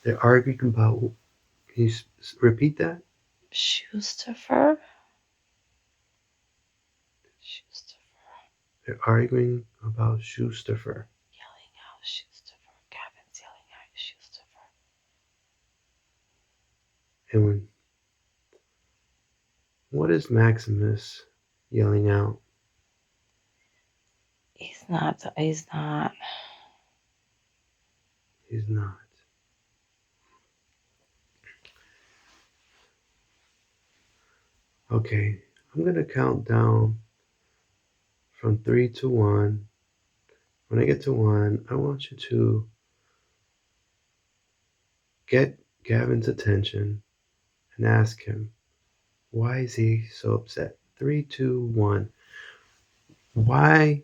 They're arguing about. Can you repeat that? Schusterfer? Schusterfer. They're arguing about Schusterfer. Yelling out Schusterfer. Gavin's yelling out Schusterfer. And what is Maximus yelling out? He's not. He's not. Okay, I'm going to count down from 3 to 1. When I get to 1, I want you to get Gavin's attention and ask him, why is he so upset? 3, 2, 1. Why?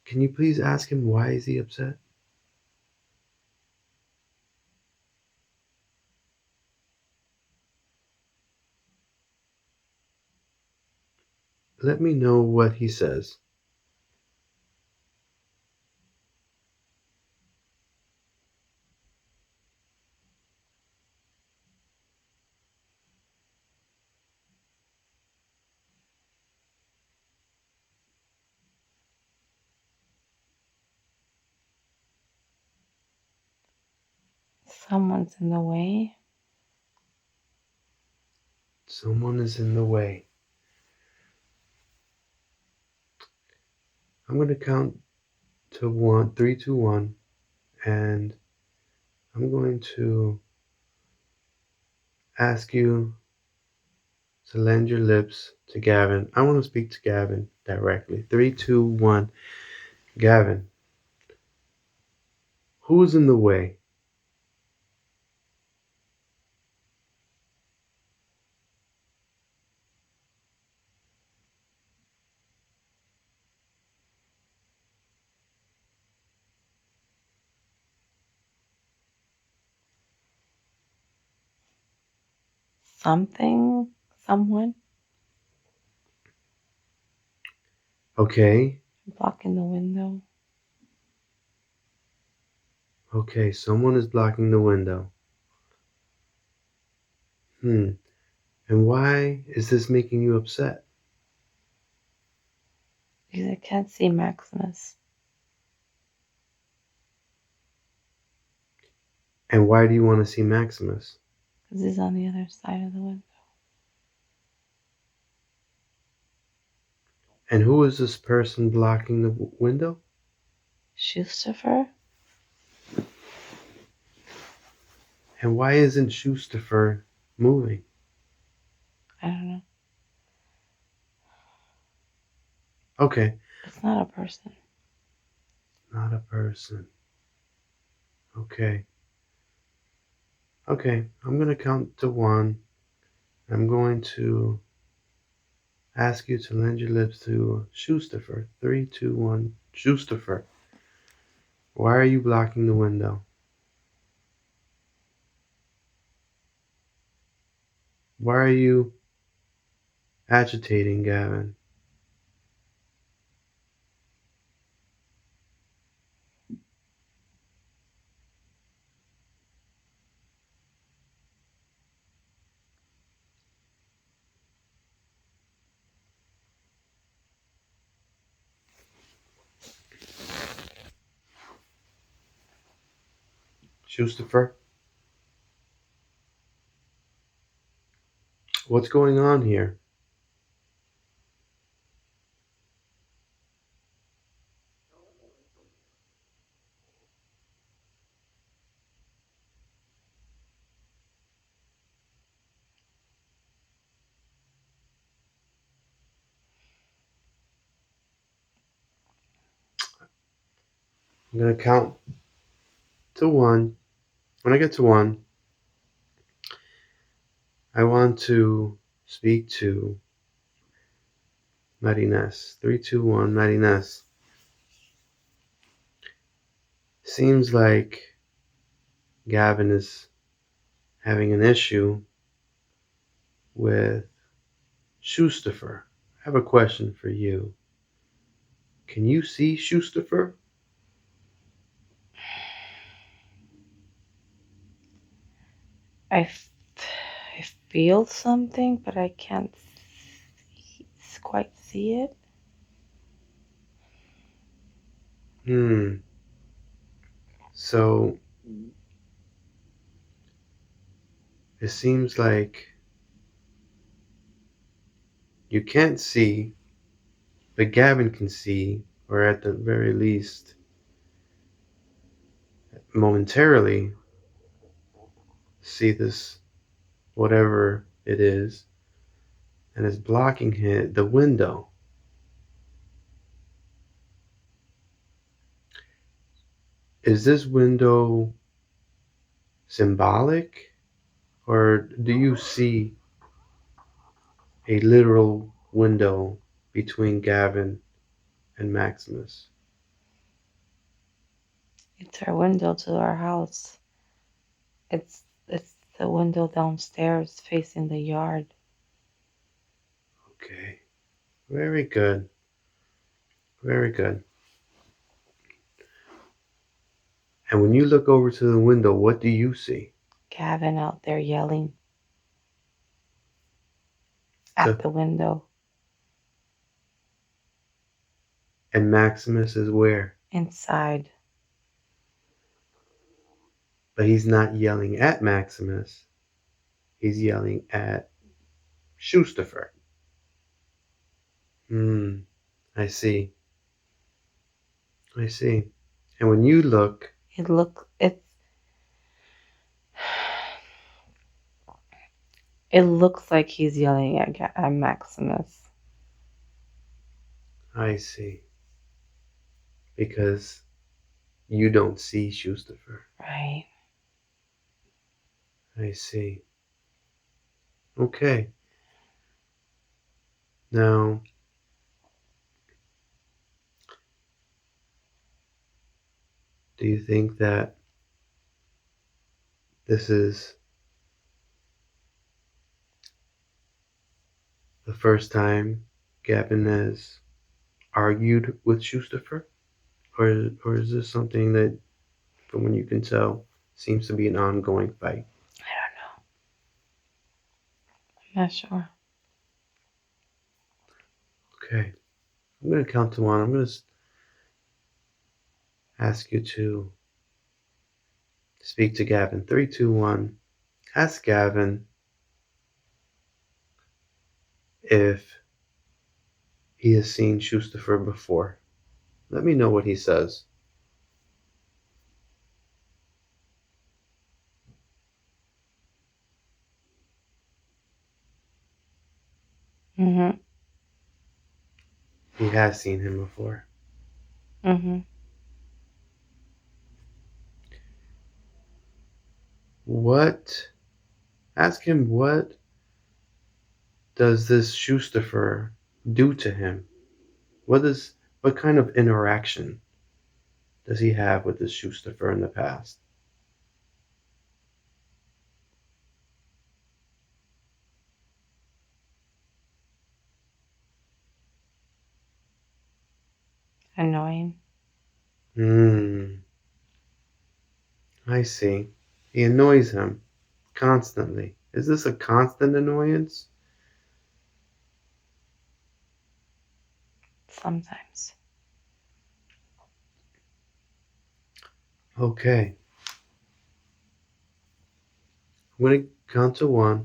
Can you please ask him why is he upset? Let me know what he says. Someone's in the way. Someone is in the way. I'm going to count to 1, 3, 2, 1, and I'm going to ask you to lend your lips to Gavin. I want to speak to Gavin directly. 3, 2, 1. Gavin, who's in the way? Something. Someone. Okay. Blocking the window. Okay, someone is blocking the window. And why is this making you upset? Because I can't see Maximus. And why do you want to see Maximus? Because he's on the other side of the window. And who is this person blocking the window? Schusterfer? And why isn't Schusterfer moving? I don't know. Okay. It's not a person. Not a person. Okay. Okay, I'm going to count to 1. I'm going to ask you to lend your lips to Schusterfer. 3, 2, 1. Schusterfer, why are you blocking the window? Why are you agitating Gavin? Schusterfer, what's going on here? I'm going to count to 1. When I get to 1, I want to speak to Marines. 3, 2, 1. Marines. Seems like Gavin is having an issue with Schusterfer. I have a question for you. Can you see Schusterfer? I, f- I feel something, but I can't quite see it. Hmm. So it seems like you can't see, but Gavin can see, or at the very least, momentarily see this, whatever it is, and is blocking the window. Is this window symbolic, or do you see a literal window between Gavin and Maximus? It's our window to our house. It's the window downstairs facing the yard. Okay, very good, very good. And when you look over to the window, what do you see? Gavin out there yelling at So, the window and Maximus is where? inside. But he's not yelling at Maximus. He's yelling at Schusterfer. Hmm, I see. I see. And when you look, It looks like he's yelling at Maximus. I see. Because you don't see Schusterfer. Right. I see. Okay. Now, do you think that this is the first time Gavin has argued with Schusterfer? Or is this something that, from when you can tell, seems to be an ongoing fight? I don't know. I'm not sure. Okay. I'm going to count to one. I'm going to ask you to speak to Gavin. Three, two, one. Ask Gavin if he has seen Schusterfer before. Let me know what he says. Mhm. He has seen him before. Mhm. What? Ask him, what does this Schusterfer do to him? What kind of interaction does he have with this Schusterfer in the past? Annoying. Hmm, I see. He annoys him constantly. Is this a constant annoyance? Sometimes. Okay. I'm going to count to one.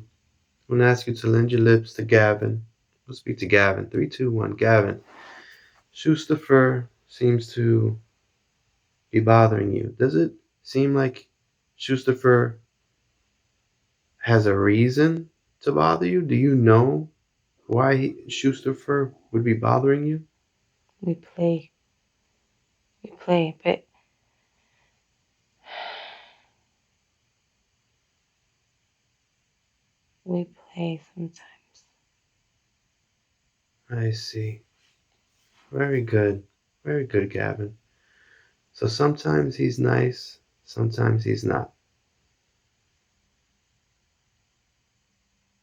I'm going to ask you to lend your lips to Gavin. We'll speak to Gavin. Three, two, one. Gavin. Schusterfer seems to be bothering you. Does it seem like Schusterfer has a reason to bother you? Do you know why Schusterfer would be bothering you? We play. We play, but we play sometimes. I see. Very good. Very good, Gavin. So sometimes he's nice, sometimes he's not.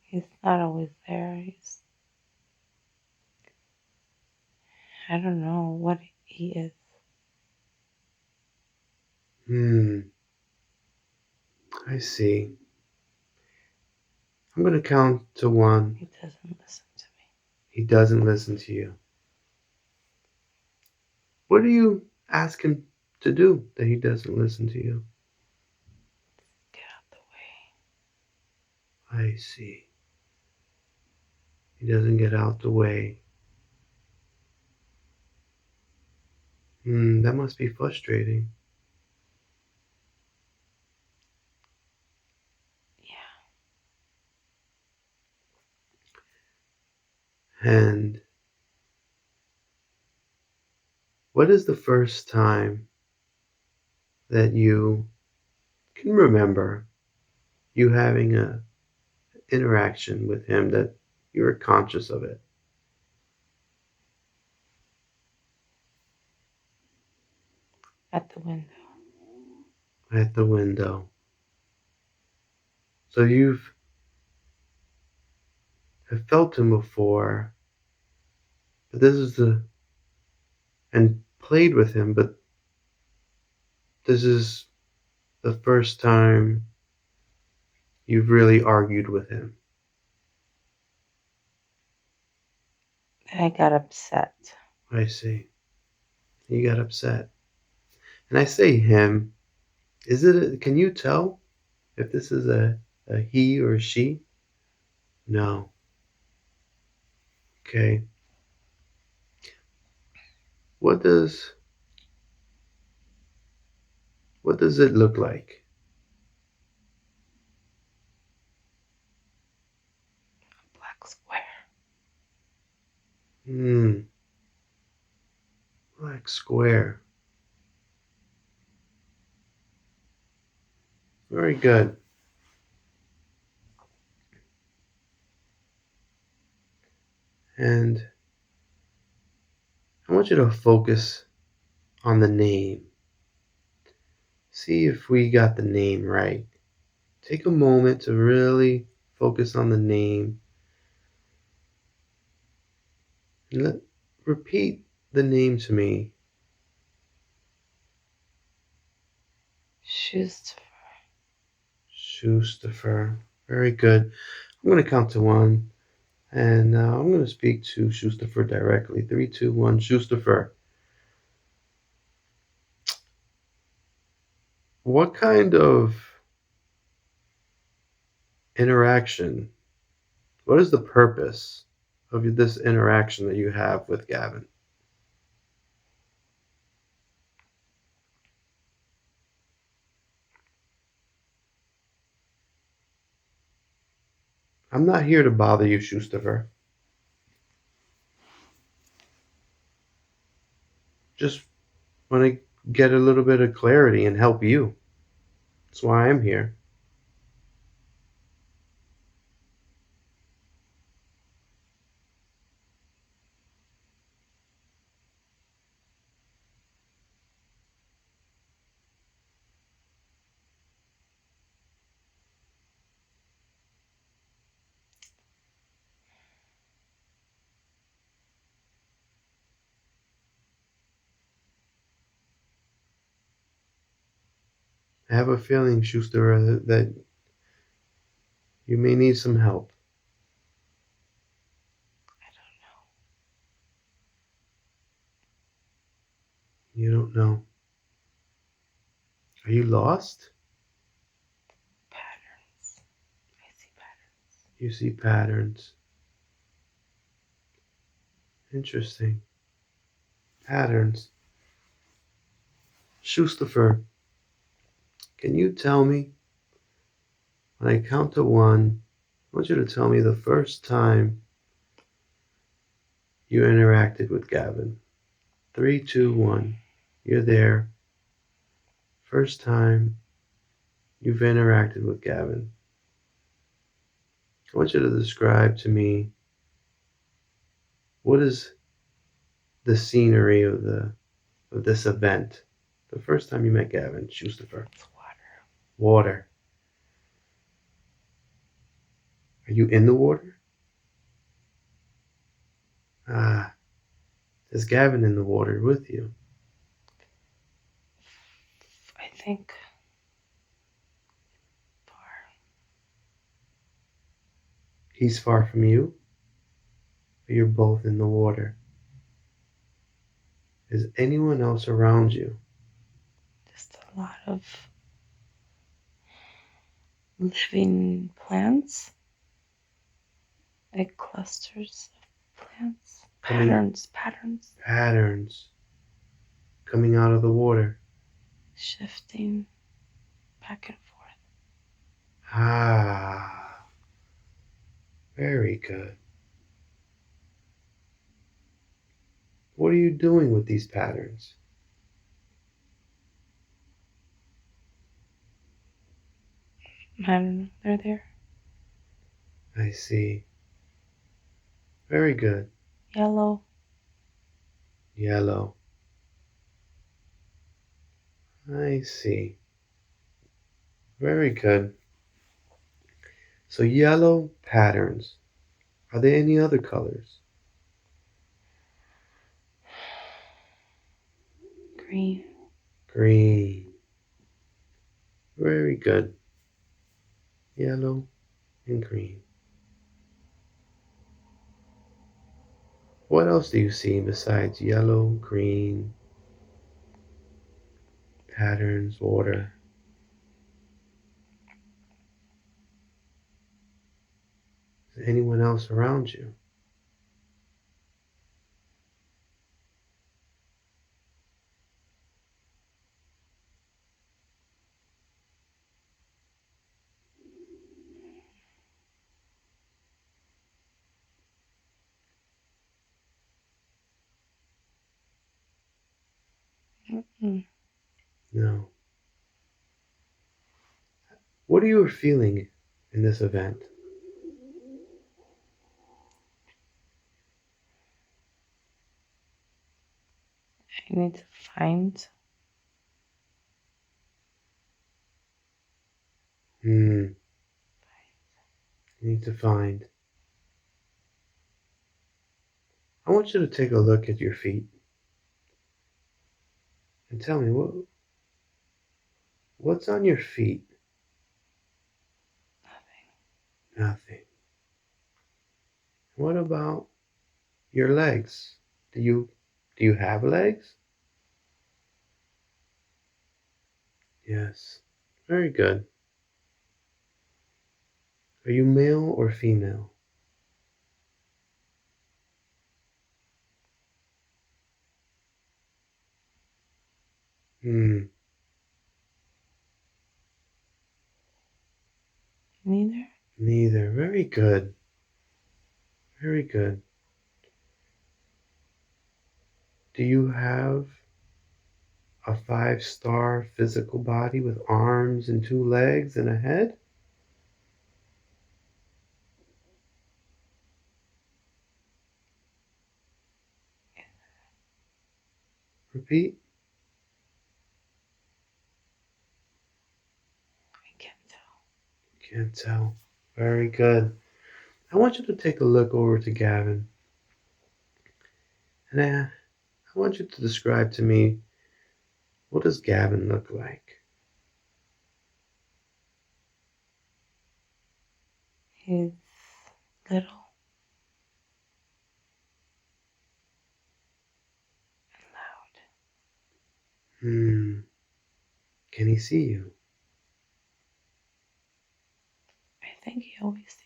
He's not always there. I don't know what he is. Hmm, I see. I'm going to count to one. He doesn't listen to me. He doesn't listen to you. What do you ask him to do that he doesn't listen to you? Get out the I see. He doesn't get out the way. That must be frustrating. way. Yeah. And what is the first time that you can remember you having a interaction with him that you were conscious of it At the window. at the window? So you've have felt him before, but this is the and played with him, but this is the first time you've really argued with him. And I got upset. I see. You got upset. And I say him. Can you tell if this is a he or a she? No. Okay. What does what does it look like? Black square. Hmm. Black square. Very good. And I want you to focus on the name. See if we got the name right. Take a moment to really focus on the name. And repeat the name to me. Shoes. Schusterfer. Very good. I'm going to count to one, and I'm going to speak to Schusterfer directly. Three, two, one. Schusterfer. What kind of interaction, what is the purpose of this interaction that you have with Gavin? I'm not here to bother you, Schusterfer. Just want to get a little bit of clarity and help you. That's why I'm here. I have a feeling, Schusterfer, that you may need some help. I don't know. You don't know. Are you lost? Patterns. I see patterns. You see patterns. Interesting. Patterns. Schusterfer, can you tell me, when I count to one, I want you to tell me the first time you interacted with Gavin. Three, two, one. You're there. First time you've interacted with Gavin. I want you to describe to me what is the scenery of this event. The first time you met Gavin, Schusterfer. It's water. Water. Are you in the water? Ah, is Gavin in the water with you? I think far. He's far from you, but you're both in the water. Is anyone else around you? Just a lot of living plants, like clusters of plants, Coming patterns, patterns coming out of the water. shifting back and forth. Ah, very good. What are you doing with these patterns? I don't know, they're there. I see. Very good. Yellow, Yellow. I see. Very good. So yellow patterns. Are there any other colors? green, Green. Very good. Yellow and green. What else do you see besides yellow, green, patterns, water? Is there anyone else around you? mm, No. What are you feeling in this event? I need to find. Hmm. You need to find. I want you to take a look at your feet and tell me what's on your feet? Nothing. What about your legs? Do you have legs? Yes. Very good. Are you male or female? Hmm. Neither. Neither. Very good. Very good. Do you have a 5-star physical body with arms and 2 legs and a head? Repeat. I can't tell. Can't tell. Very good. I want you to take a look over to Gavin. And I want you to describe to me, what does Gavin look like? He's little and loud. Hmm. Can he see you? I think he always sees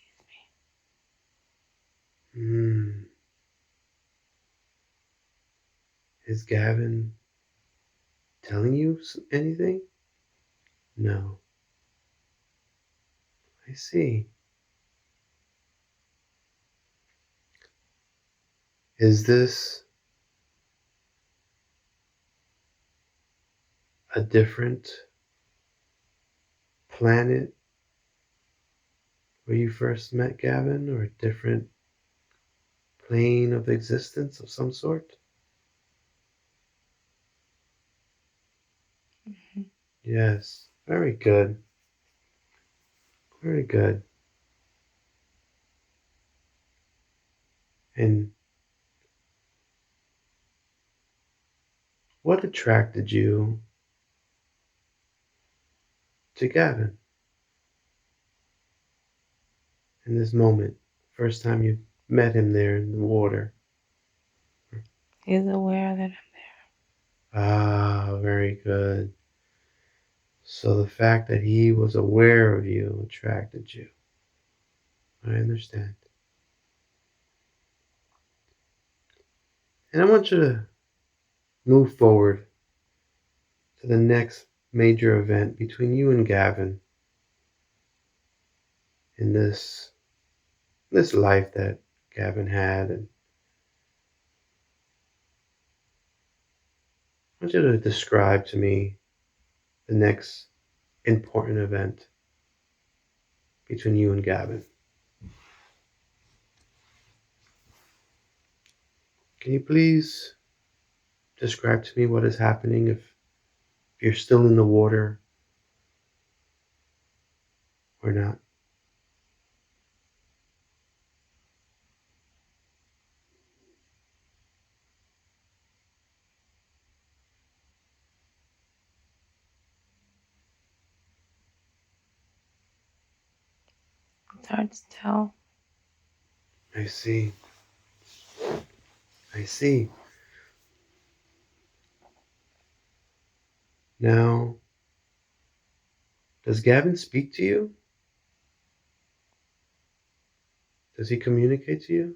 Hmm. Is Gavin telling you anything? No. I see. Is this a different planet where you first met Gavin, or a different plane of existence of some sort? me. Yes. Very good. Very good. And what attracted you to Gavin in this moment? First time you met him there in the water. He's aware that Ah, very good. So the fact that he was aware of you attracted you. I understand. And I want you to move forward to the next major event between you and Gavin in this life that Gavin had. And I want you to describe to me the next important event between you and Gavin. Can you please describe to me what is happening if you're still in the water or not? it's hard to tell. I see. I see. Now, does Gavin speak to you? Does he communicate to you?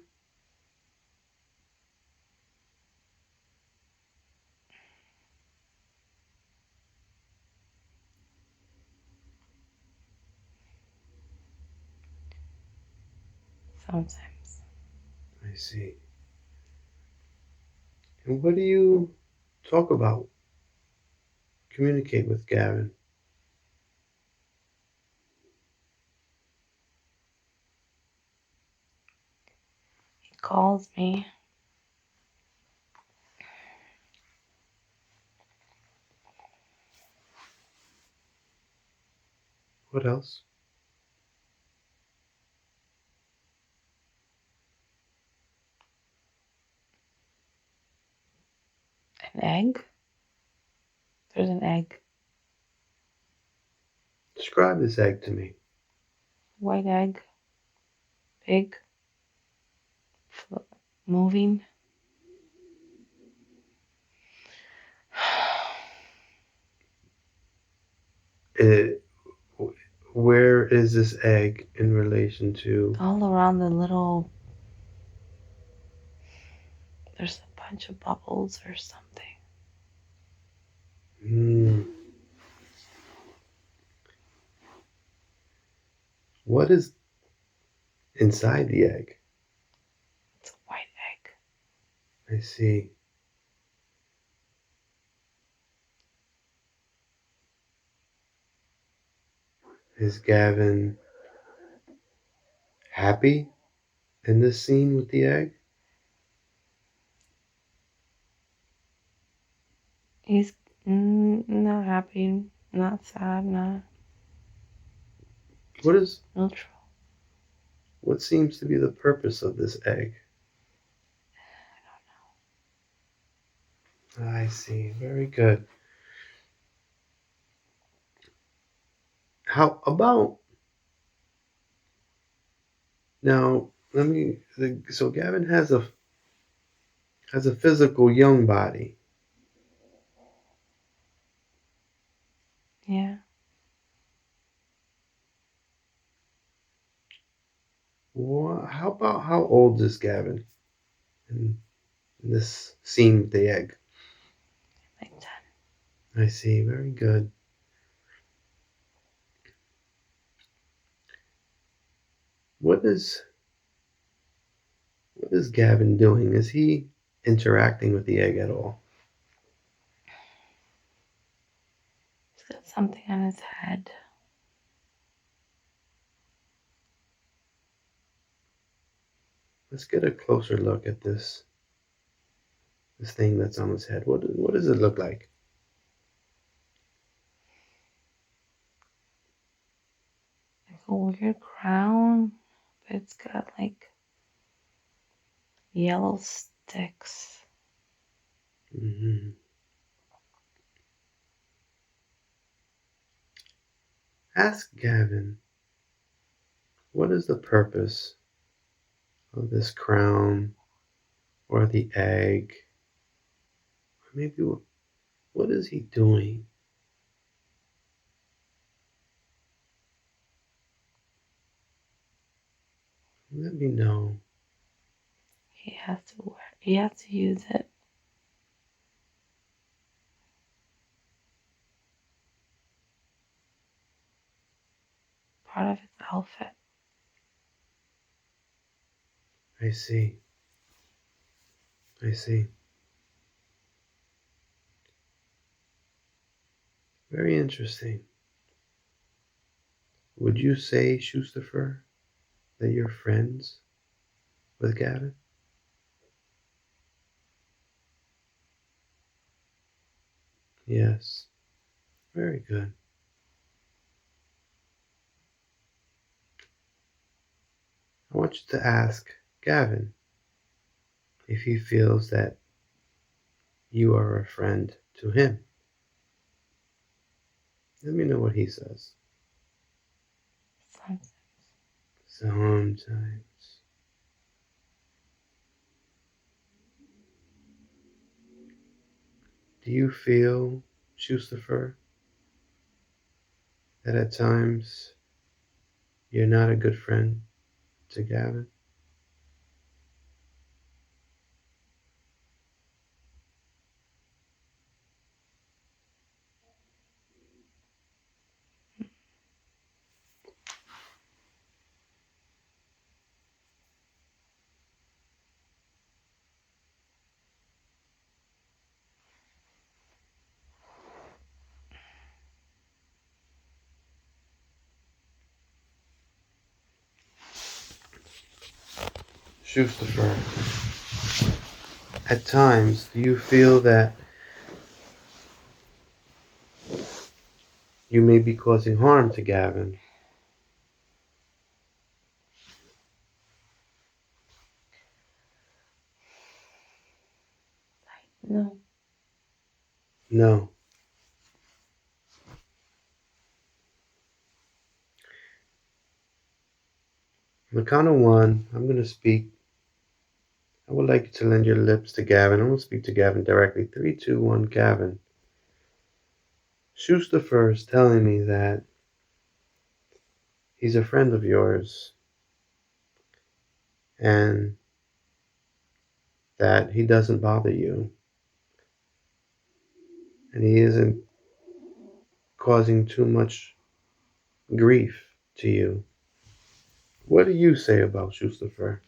Sometimes I see. And what do you talk about? Communicate with Gavin. he calls me What else? an egg. There's an egg, Describe this egg to me. white egg, big, moving. It, where is this egg in relation to? All around the little, there's a bunch of bubbles or something. Hmm, what is inside the egg? It's a white egg. I see. Is Gavin happy in this scene with the egg? He's not happy, not sad, not What is neutral. what seems to be the purpose of this egg? I see. Very good. How about now? Let me. So Gavin has a physical young body. Yeah, How about how old is Gavin in this scene with the egg? like that. I see. Very good. What is what is Gavin doing? Is he interacting with the egg at all? He's got something on his head. Let's get a closer look at this thing that's on his head. What does it look like? Like a weird crown, but it's got like yellow sticks. Hmm. Ask Gavin, what is the purpose of this crown or the egg. Or maybe what is he doing? Let me know. He has to use it. Part of his outfit. I see. I see. Very interesting. Would you say, Schusterfer, that you're friends with Gavin? Yes. Very good. I want you to ask Gavin if he feels that you are a friend to him. Let me know what he says. Sometimes. Sometimes. Do you feel, Schusterfer, that at times you're not a good friend to Gavin? Schusterfer, at times do you feel that you may be causing harm to Gavin? No. No. On the count of one, I'm going to speak. I would like you to lend your lips to Gavin. I'm going to speak to Gavin directly. Three, two, one, Gavin. Schusterfer is telling me that he's a friend of yours and that he doesn't bother you and he isn't causing too much grief to you. What do you say about Schusterfer?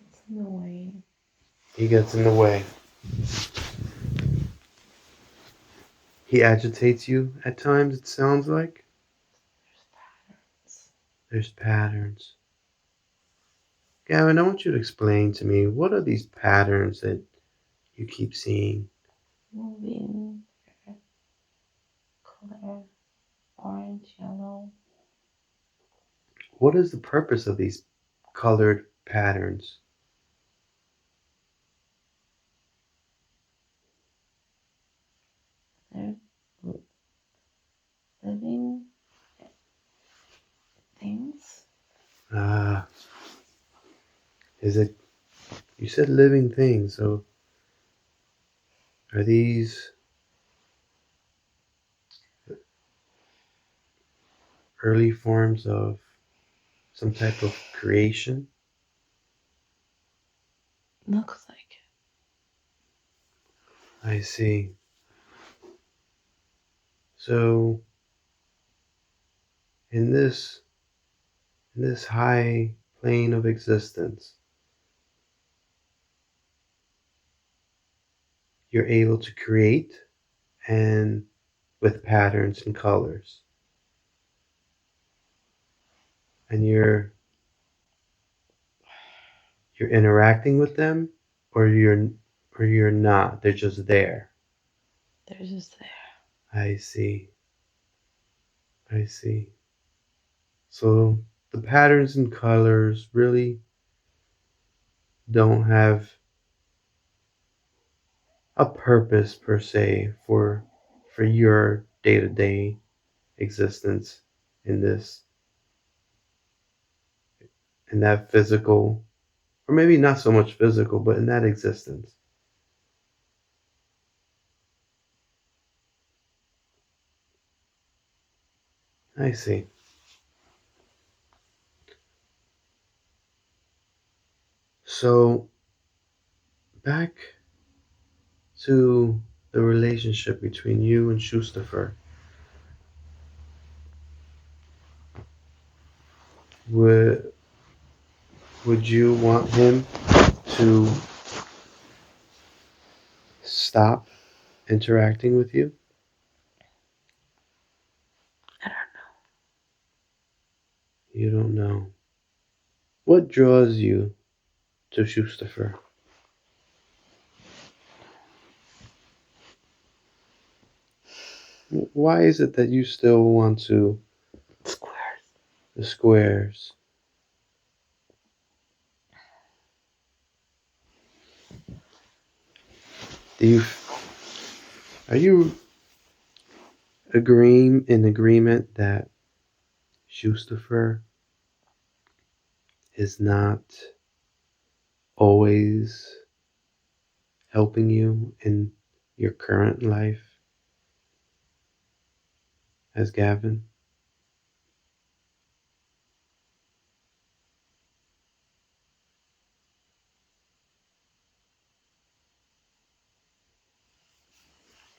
It's in the way. He gets in the way. He agitates you at times, it sounds like. There's patterns. Gavin, I want you to explain to me, what are these patterns that you keep seeing? Moving color, orange, yellow. What is the purpose of these colored patterns? They're living things. Ah, is it, you said living things, so are these early forms of some type of creation? Looks like it. I see. So in this high plane of existence, you're able to create and with patterns and colors. And you're interacting with them or you're not. They're just there. They're just there. I see. I see. So the patterns and colors really don't have a purpose per se for your day-to-day existence in this in that physical, or maybe not so much physical, but in that existence. I see. So back to the relationship between you and Schusterfer. Would would you want him to stop interacting with you? I don't You don't know. What draws you to Schusterfer? Why is it that you still want to know. Squares. the squares? Do you are you agreeing in agreement that Schusterfer is not always helping you in your current life as Gavin?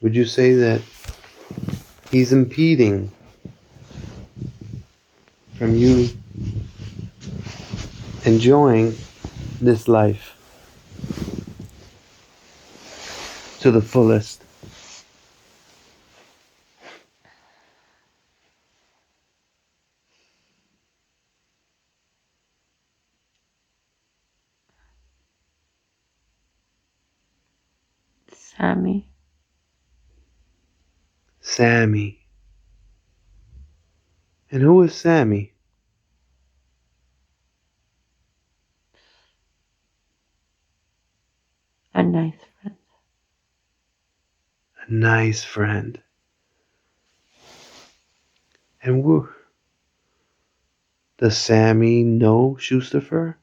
Would you say that he's impeding from you enjoying this life to the fullest? Sammy, Sammy. And who is Sammy? a nice friend. A nice friend. And does Sammy know Schusterfer?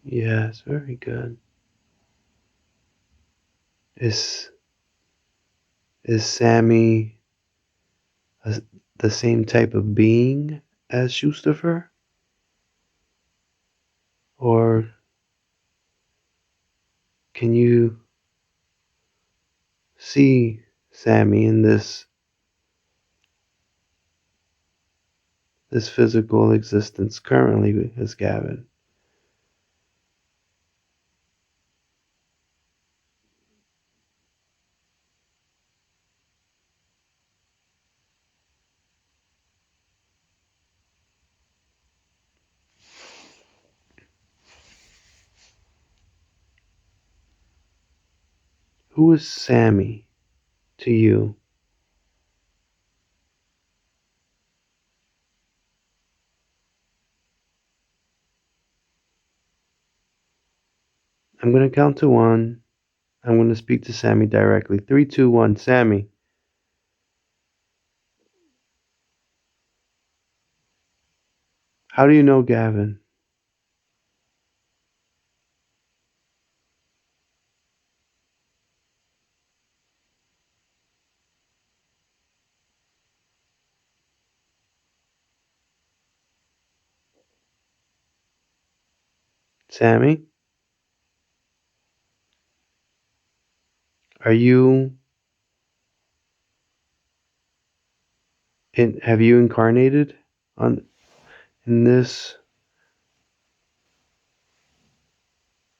Yes, very good. Is is Sammy a, the same type of being as Schusterfer? Or can you see Sammy in this physical existence currently as Gavin? Who is Sammy to you? I'm going to count to one. I'm going to speak to Sammy directly. Three, two, one. Sammy, how do you know Gavin? Sammy, are you have you incarnated on in this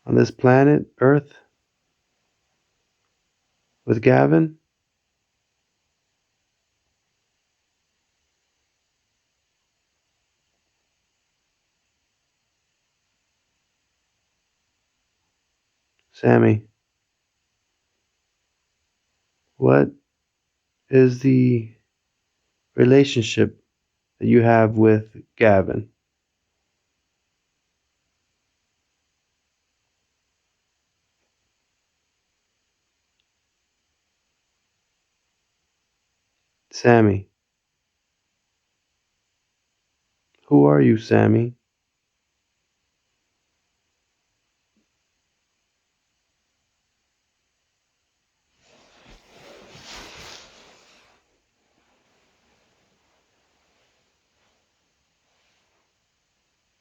on this planet Earth with Gavin? Sammy, What is the relationship that you have with Gavin? Sammy. Who are you, Sammy?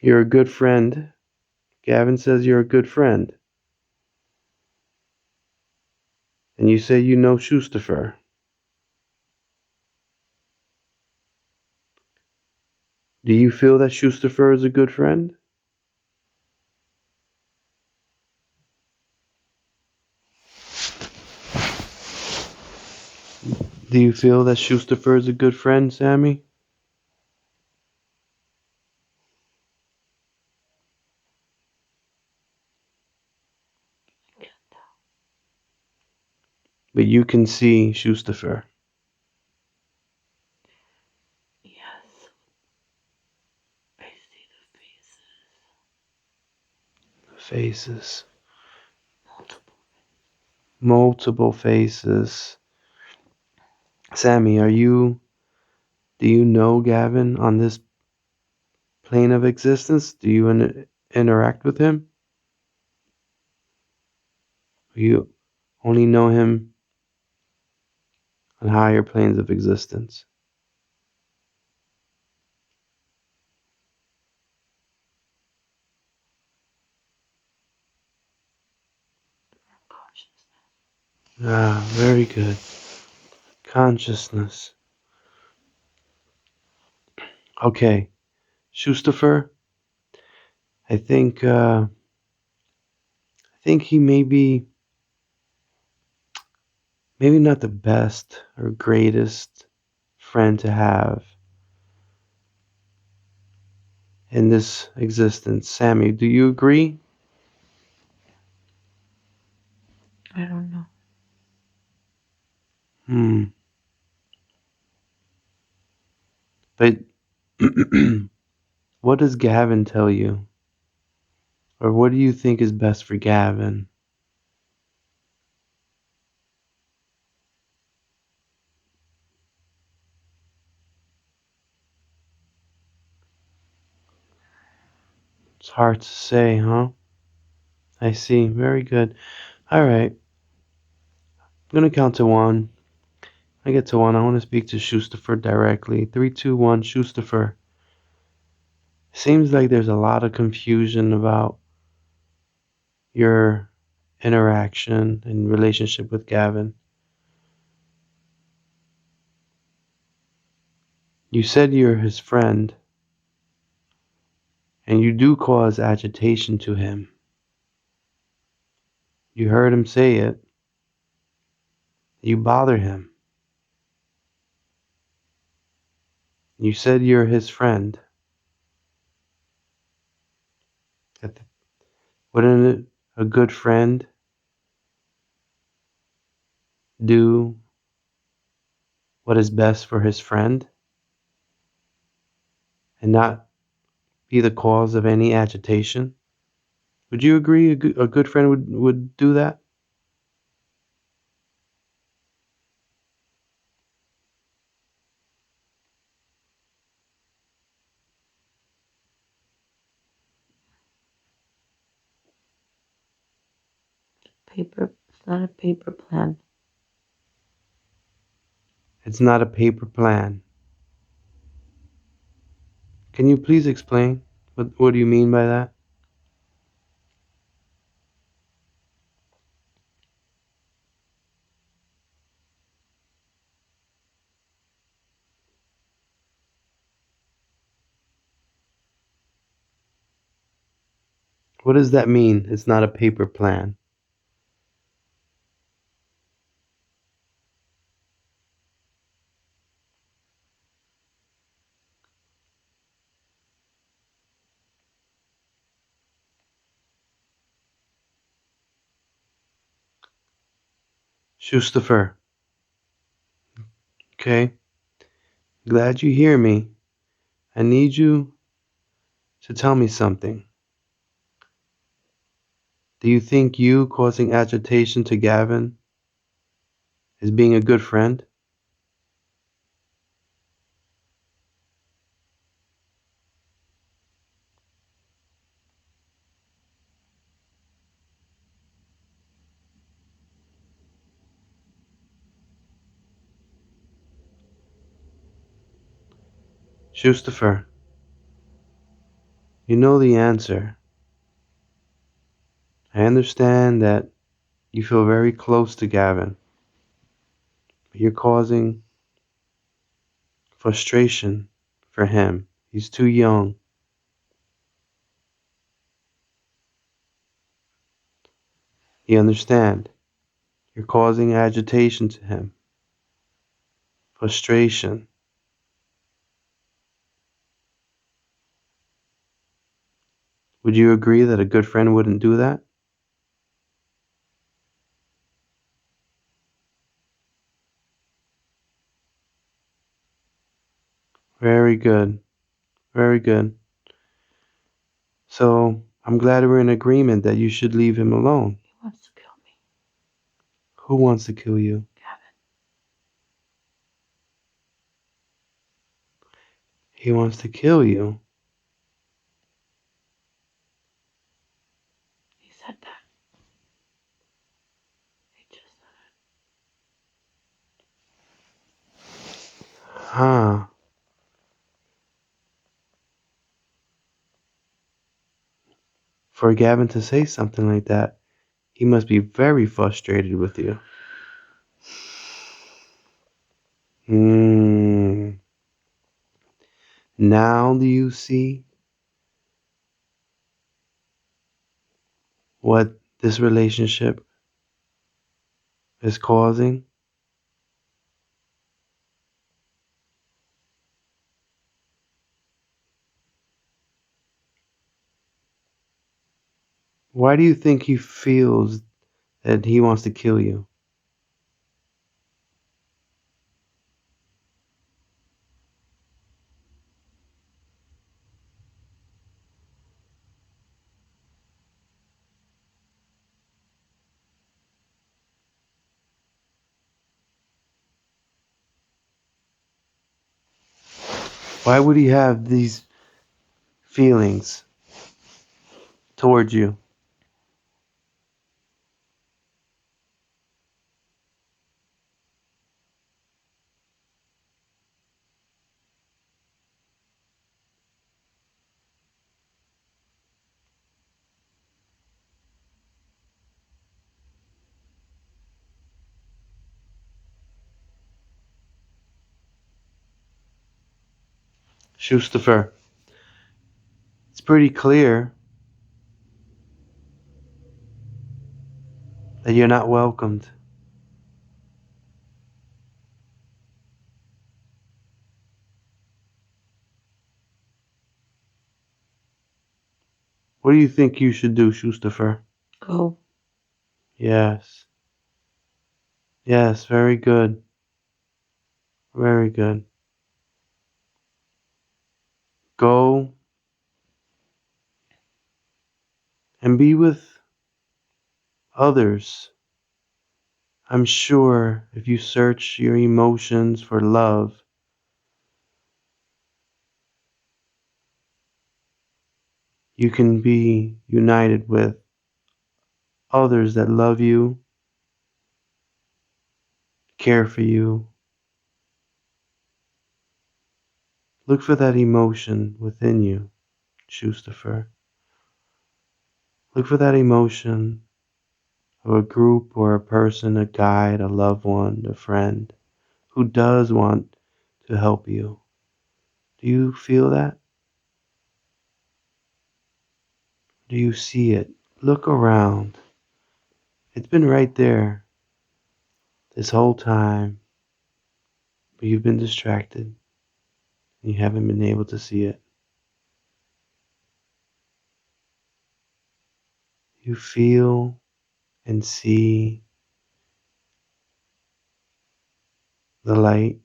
You're a good friend. Gavin says you're a good friend. And you say you know Schusterfer. Do you feel that Schusterfer is a good friend? Do you feel that Schusterfer is a good friend, Sammy? But you can see Schusterfer. Yes, I see the Faces. faces. Multiple faces. Sammy, do you know Gavin on this plane of existence? Do you interact with him? You only know him on higher planes of existence. Consciousness. Ah, very good. Consciousness. Okay, Schusterfer. I think he may be maybe not the best or greatest friend to have in this existence. Sammy, do you agree? I don't know. Hmm. But what does Gavin tell you? Or what do you think is best for Gavin? It's hard to say, huh? I see. Very good. All right. I'm going to count to one. I get to one. I want to speak to Schusterfer directly. Three, two, one. Schusterfer. Seems like there's a lot of confusion about your interaction and relationship with Gavin. You said you're his friend, and you do cause agitation to him. You heard him say it. You bother him. You said you're his friend. Wouldn't a good friend do what is best for his friend and not be the cause of any agitation? Would you agree a good friend would do that? Paper. It's not a paper plan. It's not a paper plan. Can you please explain? What do you mean by that? What does that mean? It's not a paper plan. Schusterfer, Okay? Glad you hear me. I need you to tell me something. Do you think you causing agitation to Gavin is being a good friend? Schusterfer, you know the answer. I understand that you feel very close to Gavin, but you're causing frustration for him. He's too young. You understand? You're causing agitation to him, frustration. Would you agree that a good friend wouldn't do that? Very good. Very good. So I'm glad we're in agreement that you should leave him alone. He wants to kill me. Who wants to kill you? Gavin. He wants to kill you. He said that. He just said Huh. For Gavin to say something like that, he must be very frustrated with you. Hmm. Now do you see what this relationship is causing? Why do you think he feels that he wants to kill you? Why would he have these feelings towards you? Schusterfer, it's pretty clear that you're not welcomed. What do you think you should do, Schusterfer? go. Yes. Yes, very good. Very good. Go and be with others. I'm sure if you search your emotions for love, you can be united with others that love you, care for you. Look for that emotion within you, Schusterfer. Look for that emotion of a group or a person, a guide, a loved one, a friend who does want to help you. Do you feel that? Do you see it? Look around. It's been right there this whole time, but you've been distracted and you haven't been able to see it. You feel and see the light.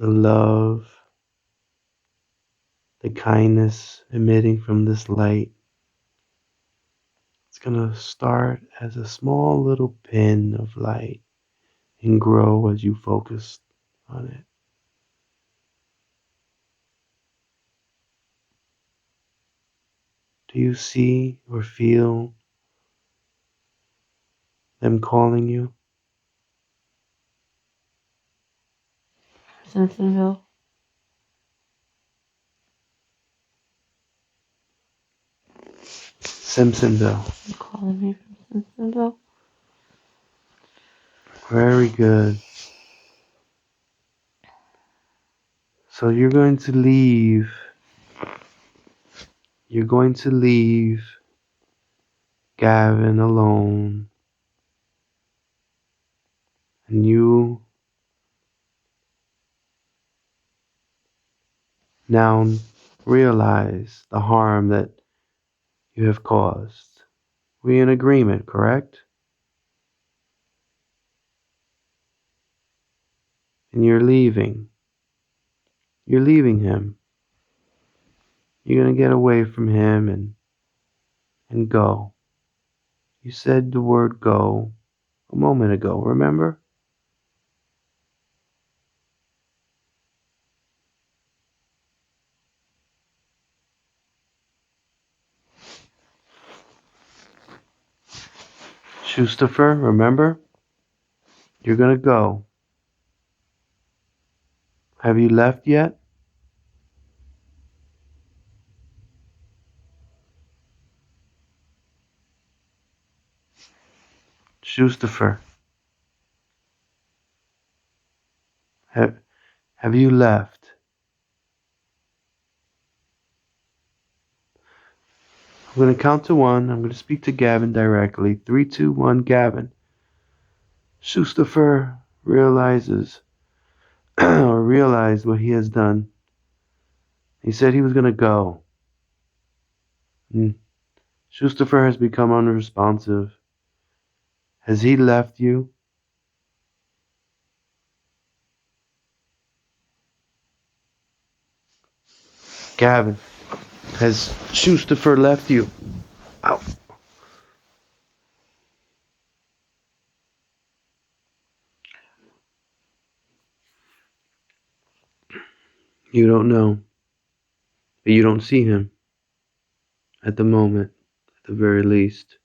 the love, the kindness emitting from this light. It's going to start as a small little pin of light and grow as you focus on it. Do you see or feel them calling you? Simpsonville. Simpsonville. You calling me from Simpsonville? Very good. So you're going to leave Gavin alone, and you now realize the harm that you have caused. We're in agreement, correct? And you're leaving. You're leaving him. You're going to get away from him and go. You said the word go a moment ago, remember? Schusterfer, remember? You're going to go. Have you left yet? Schusterfer, have, have you left? I'm going to count to one. I'm going to speak to Gavin directly. 3, 2, 1, Gavin. Schusterfer realizes or realized what he has done. He said he was going to go. And Schusterfer has become unresponsive. Has he left you? Gavin, has Schusterfer left you? Ow. You don't know. But you don't see him at the moment, at the very least.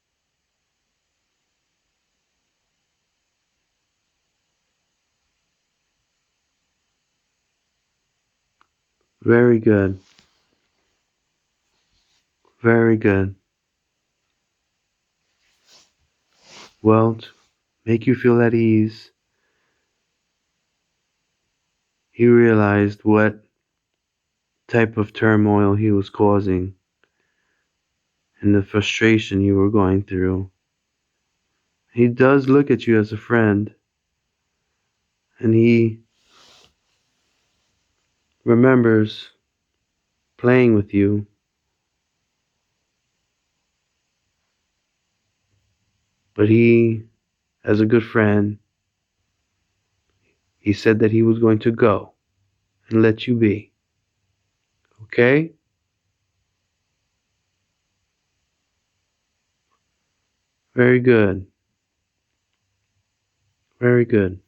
Very good. Very good. Well, to make you feel at ease, he realized what type of turmoil he was causing and the frustration you were going through. He does look at you as a friend, and he remembers playing with you, but he, as a good friend, he said that he was going to go and let you be. Okay? Very good. Very good.